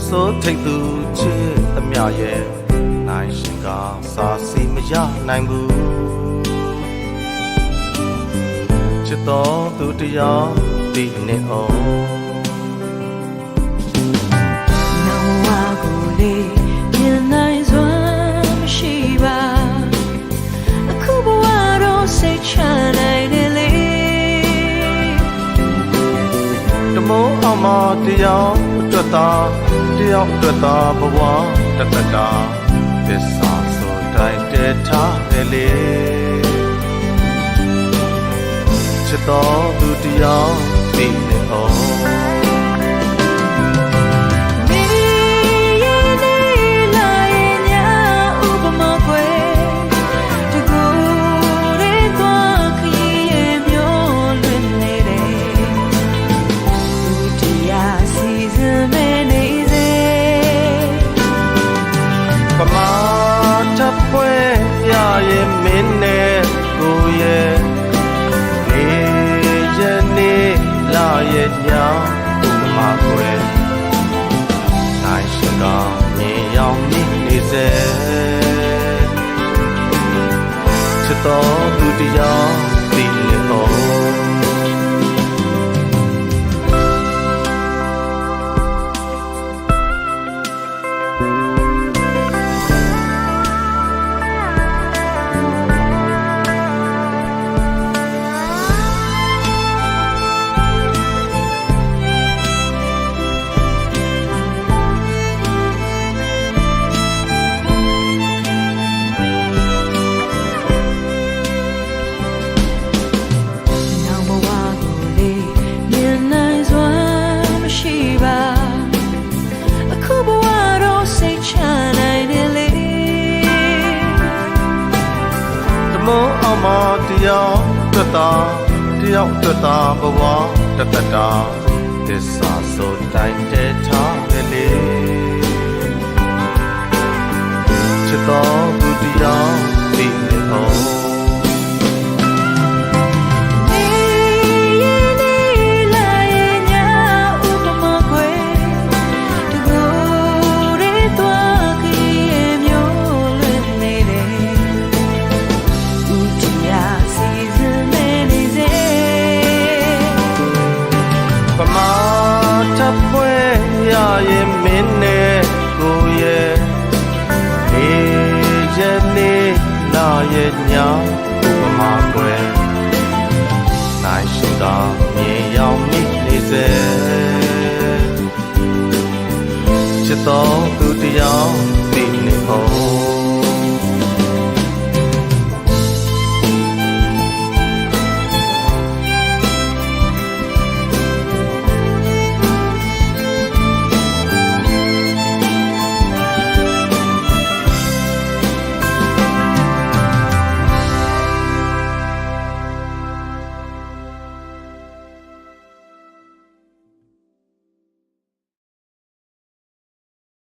ဆိုထိတ်သူချစ်သမျှရဲ့နိုင်ရှင်ကစာစီမရနိုင်ဘူးချစ်တော်သူတရားဒီနေ့အောင်နောင်ဝါကိုလေးမြင်နိုင်စွမ်းမရှိပါအခုဘဝတော့စိတ်ချနိုင်တယ်လေတမိုးအောင်မတရားအတွက်သာတယောက်အတွက်သာဘဝတတတာသစ္စာဆိုတိုင်းတည်ထားတယ်လေချစ်တော်သူတရားသိနေအောင်ရဲ့မင်းနဲ့ကိုရဲ့နေရနေလာရဲ့ညာဥပမာကွယ်နိုင်ရှင်ကမြင်ရောက်နေစေချစ်တော်သူတရားသိနေတော့မတရားအတွက်သာတယောက်အတွက်သာဘဝတတတာသစ္စာဆိုတိုင်းတည်ထားတယ်လေချစ်တော်သူတရားသိနေအောင်ရဲ့မင်းနဲ့ကိုရဲ့နေရနေလာရဲ့ညာဥပမာကွယ်နိုင်ရှင်ကမြင်ရောက်နေစေချစ်တော်သူတရားသိနေဖို့